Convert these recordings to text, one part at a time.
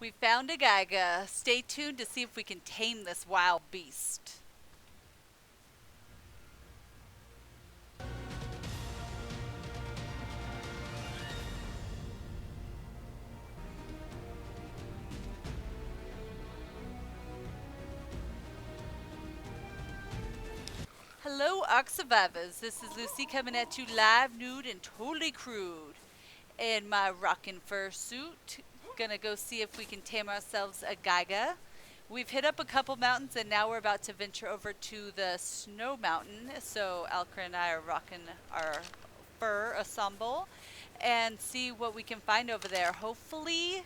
We found a Giga. Stay tuned to see if we can tame this wild beast. Hello, ARK survivors. This is Lucy coming at you live, nude, and totally crude. In my rockin' fursuit. Gonna go see if we can tame ourselves a Giga. We've hit up a couple mountains and now we're about to venture over to the snow mountain. So Alcarin and I are rocking our fur ensemble and see what we can find over there. Hopefully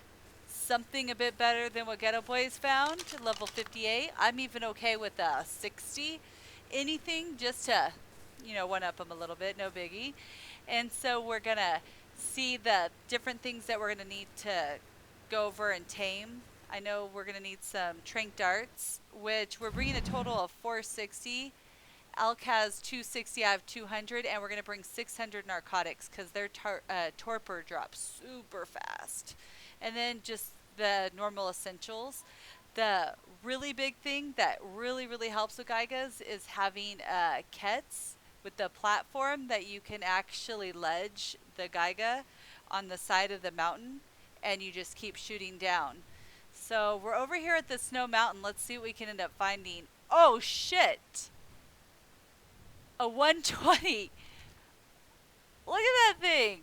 something a bit better than what Ghetto Boys found, level 58. I'm even okay with 60. Anything just to, one up them a little bit, no biggie. And so we're gonna see the different things that we're going to need to go over and tame. I know we're going to need some trank darts, which we're bringing a total of 460. Alk has 260, I have 200, and we're going to bring 600 narcotics because their torpor drops super fast. And then just the normal essentials. The really big thing that really, really helps with Gigas is having kets with the platform that you can actually ledge the Giga on the side of the mountain and you just keep shooting down. So we're over here at the snow mountain. Let's see what we can end up finding. Oh shit! A 120! Look at that thing!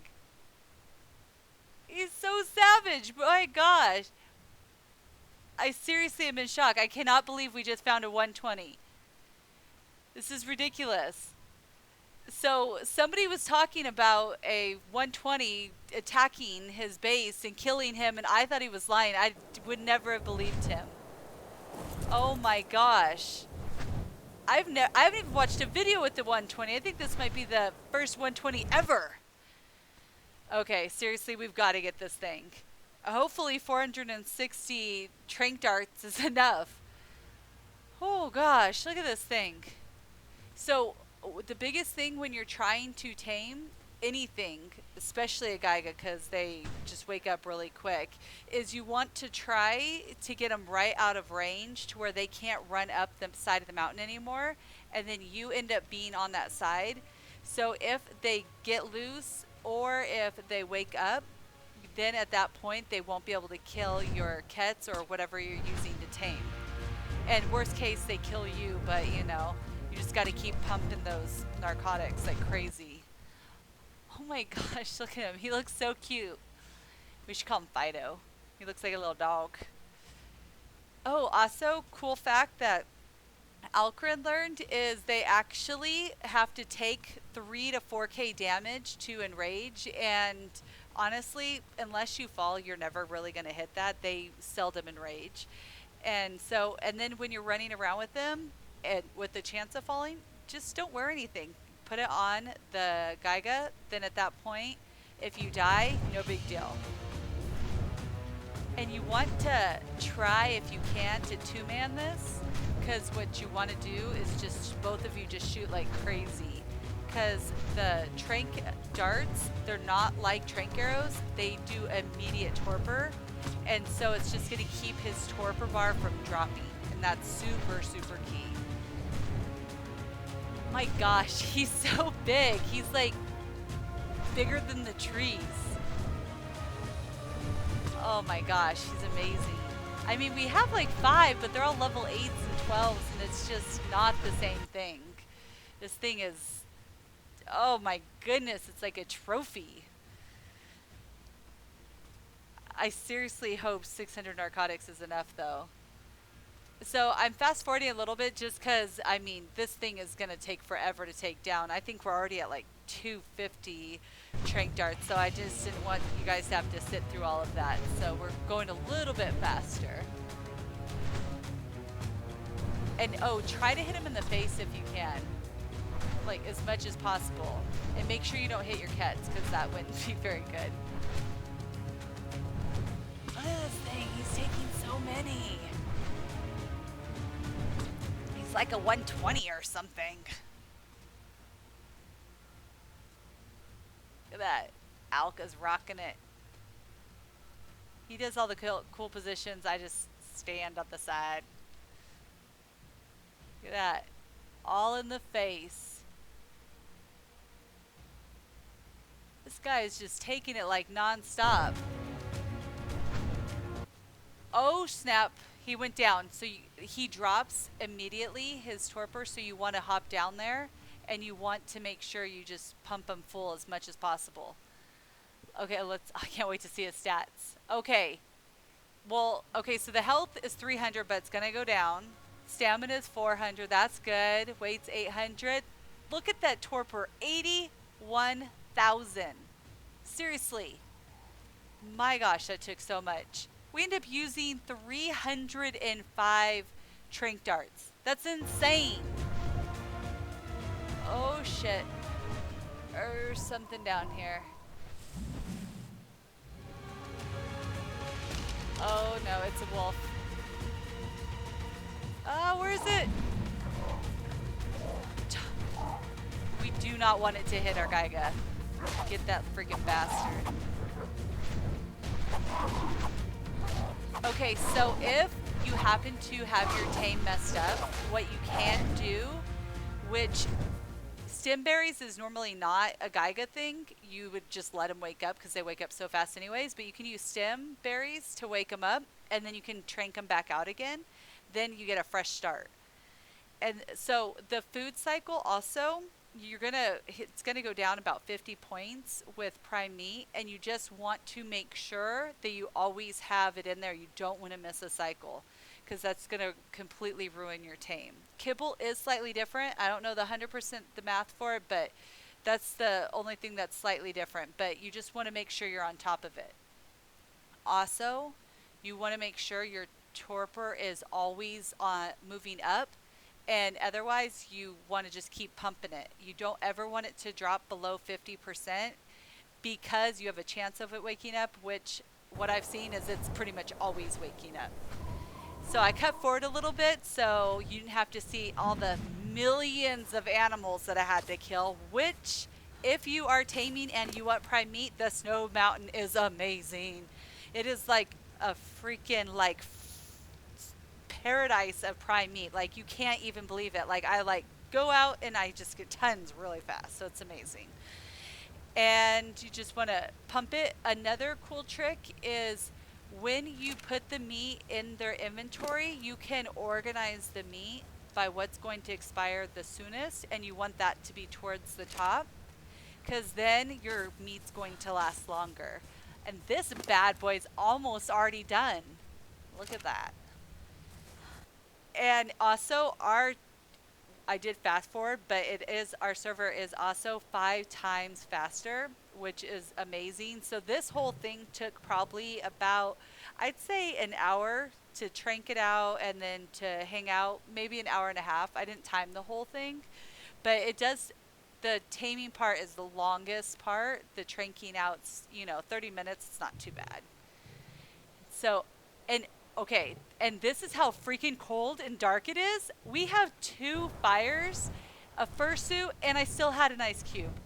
He's so savage! My gosh! I seriously am in shock. I cannot believe we just found a 120. This is ridiculous. So somebody was talking about a 120 attacking his base and killing him, and I thought he was lying. I would never have believed him. Oh my gosh. I haven't even watched a video with the 120. I think this might be the first 120 ever. Okay, seriously, we've got to get this thing. Hopefully 460 trank darts is enough. Oh gosh, look at this thing. So the biggest thing when you're trying to tame anything, especially a Giga because they just wake up really quick, is you want to try to get them right out of range to where they can't run up the side of the mountain anymore, and then you end up being on that side. So if they get loose or if they wake up, then at that point they won't be able to kill your kets or whatever you're using to tame. And worst case, they kill you, but you just got to keep pumping those narcotics like crazy. Oh my gosh, look at him. He looks so cute. We should call him Fido. He looks like a little dog. Oh, also, cool fact that Alcarin learned is they actually have to take 3 to 4k damage to enrage, and honestly, unless you fall, you're never really going to hit that. They seldom enrage. And then when you're running around with them, and with the chance of falling, just don't wear anything. Put it on the Giga, then at that point, if you die, no big deal. And you want to try, if you can, to two-man this, because what you want to do is just both of you just shoot like crazy. Because the trank darts, they're not like trank arrows. They do immediate torpor, and so it's just going to keep his torpor bar from dropping, and that's super, super key. My gosh, he's so big. He's like bigger than the trees. Oh my gosh, he's amazing. I mean, we have like 5, but they're all level 8s and 12s, and it's just not the same thing. This thing is, oh my goodness, it's like a trophy. I seriously hope 600 narcotics is enough though. So I'm fast forwarding a little bit just because, I mean, this thing is going to take forever to take down. I think we're already at like 250 trank darts, so I just didn't want you guys to have to sit through all of that. So we're going a little bit faster. And oh, try to hit him in the face if you can, like as much as possible. And make sure you don't hit your kets because that wouldn't be very good. Look at this thing, he's taking so many. He's like a 120 or something. Look at that. Alka's rocking it. He does all the cool positions. I just stand on the side. Look at that. All in the face. This guy is just taking it like non-stop. Oh, snap. He went down. So he drops immediately, his torpor, so you want to hop down there, and you want to make sure you just pump him full as much as possible. Okay, I can't wait to see his stats. Okay. Well, okay, so the health is 300, but it's going to go down. Stamina is 400. That's good. Weight's 800. Look at that torpor. 81,000. Seriously. My gosh, that took so much. We end up using 305 trank darts. That's insane. Oh, shit. There's something down here. Oh, no, it's a wolf. Where is it? We do not want it to hit our Giga. Get that freaking bastard. Okay, so if you happen to have your tame messed up, what you can do, which stimberries is normally not a Giga thing, you would just let them wake up because they wake up so fast anyways, but you can use stim berries to wake them up, and then you can trank them back out again. Then you get a fresh start. And so the food cycle also, it's gonna go down about 50 points with prime meat, and you just want to make sure that you always have it in there. You don't want to miss a cycle, because that's gonna completely ruin your tame. Kibble is slightly different. I don't know the 100% the math for it, but that's the only thing that's slightly different. But you just want to make sure you're on top of it. Also, you want to make sure your torpor is always moving up, and otherwise you want to just keep pumping it. You don't ever want it to drop below 50%, because you have a chance of it waking up, which what I've seen is it's pretty much always waking up. So I cut forward a little bit so you didn't have to see all the millions of animals that I had to kill, which if you are taming and you want prime meat, the Snow Mountain is amazing. It is like a freaking paradise of prime meat. Like, you can't even believe it. Like, I go out and I just get tons really fast. So it's amazing. And you just want to pump it. Another cool trick is when you put the meat in their inventory, you can organize the meat by what's going to expire the soonest, and you want that to be towards the top, because then your meat's going to last longer. And this bad boy's almost already done. Look at that. And also I did fast forward, but our server is also 5 times faster, which is amazing. So this whole thing took probably about, I'd say, an hour to trank it out and then to hang out, maybe an hour and a half. I didn't time the whole thing, but the taming part is the longest part. The tranking out's, 30 minutes. It's not too bad. So, okay, and this is how freaking cold and dark it is. We have 2 fires, a fursuit, and I still had an ice cube.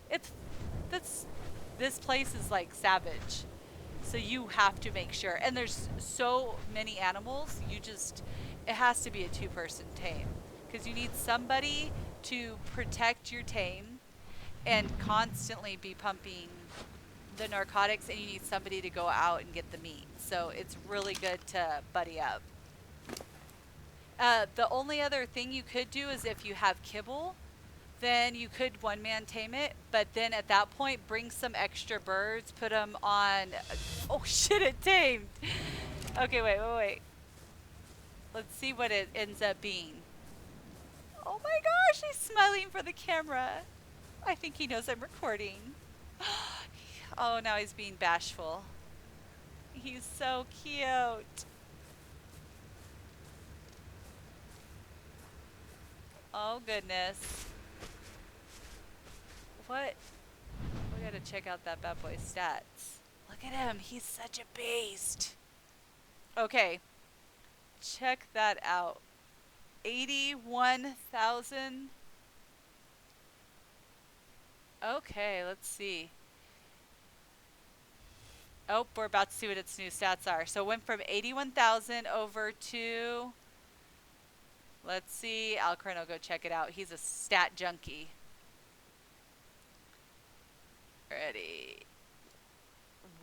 This place is like savage. So you have to make sure. And there's so many animals, it has to be a 2-person tame, because you need somebody to protect your tame and constantly be pumping the narcotics, and you need somebody to go out and get the meat. So it's really good to buddy up. The only other thing you could do is if you have kibble, then you could one-man tame it, but then at that point bring some extra birds, put them on. Oh shit, it tamed. Okay, wait. Let's see what it ends up being. Oh my gosh, he's smiling for the camera. I think he knows I'm recording. Oh, now he's being bashful. He's so cute. Oh, goodness. What? We gotta check out that bad boy's stats. Look at him. He's such a beast. Okay. Check that out. 81,000. Okay, let's see. Oh, we're about to see what its new stats are. So it went from 81,000 over to, let's see, Alcarin will go check it out. He's a stat junkie. Ready.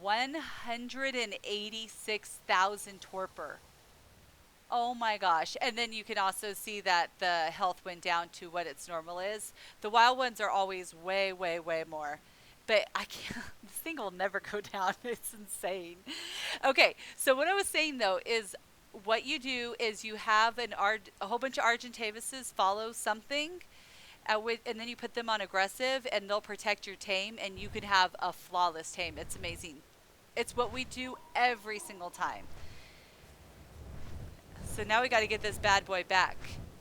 186,000 torpor. Oh my gosh. And then you can also see that the health went down to what its normal is. The wild ones are always way, way, way more. But I can't, this thing will never go down. It's insane. Okay, so what I was saying though is what you do is you have a whole bunch of Argentavises follow something, and then you put them on aggressive and they'll protect your tame and you can have a flawless tame. It's amazing. It's what we do every single time. So now we got to get this bad boy back.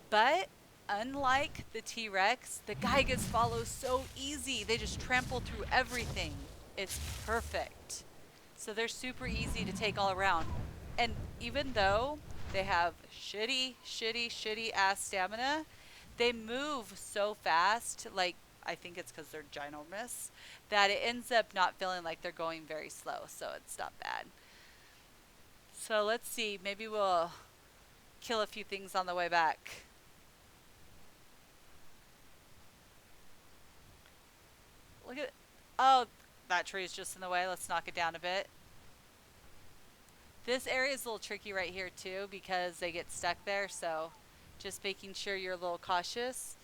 But unlike the T-Rex, the Gigas follow so easy. They just trample through everything. It's perfect. So they're super easy to take all around. And even though they have shitty ass stamina, they move so fast, like I think it's because they're ginormous, that it ends up not feeling like they're going very slow. So it's not bad. So let's see, maybe we'll kill a few things on the way back. Look at, oh, that tree is just in the way. Let's knock it down a bit. This area is a little tricky right here too because they get stuck there, so just making sure you're a little cautious.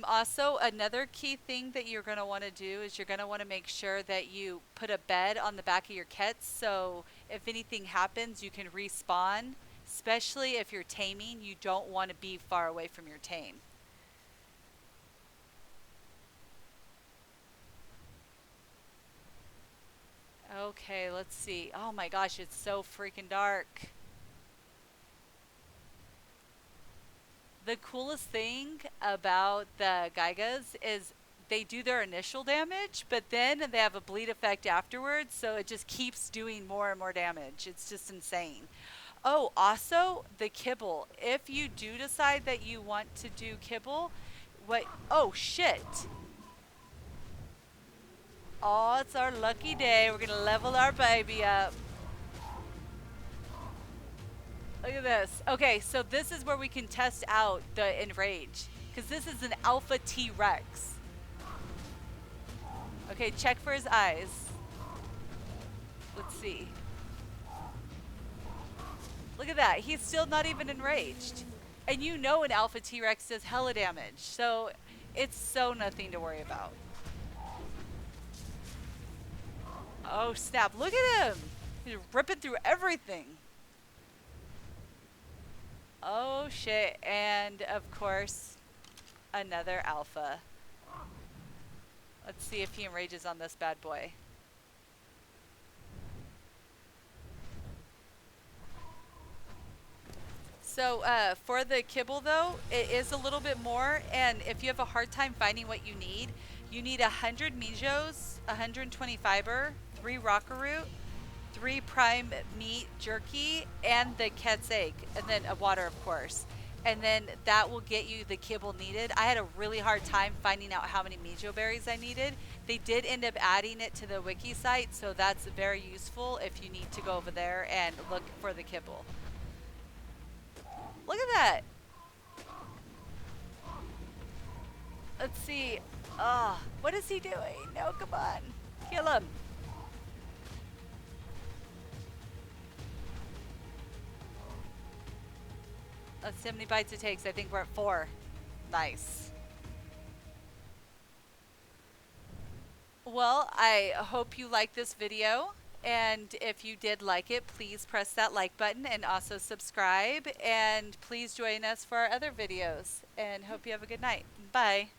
Also, another key thing that you're going to want to do is you're going to want to make sure that you put a bed on the back of your kets, so if anything happens you can respawn. Especially if you're taming, you don't want to be far away from your tame. Okay, let's see. Oh my gosh, it's so freaking dark. The coolest thing about the Gigas is they do their initial damage, but then they have a bleed effect afterwards, so it just keeps doing more and more damage. It's just insane. Oh, also the kibble. If you do decide that you want to do kibble, oh shit. Oh, it's our lucky day. We're gonna level our baby up. Look at this. Okay, so this is where we can test out the enrage, because this is an alpha T-Rex. Okay, check for his eyes. Let's see. Look at that. He's still not even enraged. And you know an alpha T-Rex does hella damage. So it's so nothing to worry about. Oh, snap. Look at him. He's ripping through everything. Oh, shit. And, of course, another alpha. Let's see if he enrages on this bad boy. So for the kibble though, it is a little bit more, and if you have a hard time finding what you need 100 Mijos, 120 fiber, 3 Rockaroot, 3 prime meat jerky, and the cat's egg, and then a water of course. And then that will get you the kibble needed. I had a really hard time finding out how many Mijo berries I needed. They did end up adding it to the wiki site, so that's very useful if you need to go over there and look for the kibble. Look at that. Let's see. Oh, what is he doing? No, come on. Kill him. Let's see how many bites it takes. I think we're at 4. Nice. Well, I hope you like this video. And if you did like it, please press that like button and also subscribe. And please join us for our other videos. And hope you have a good night. Bye.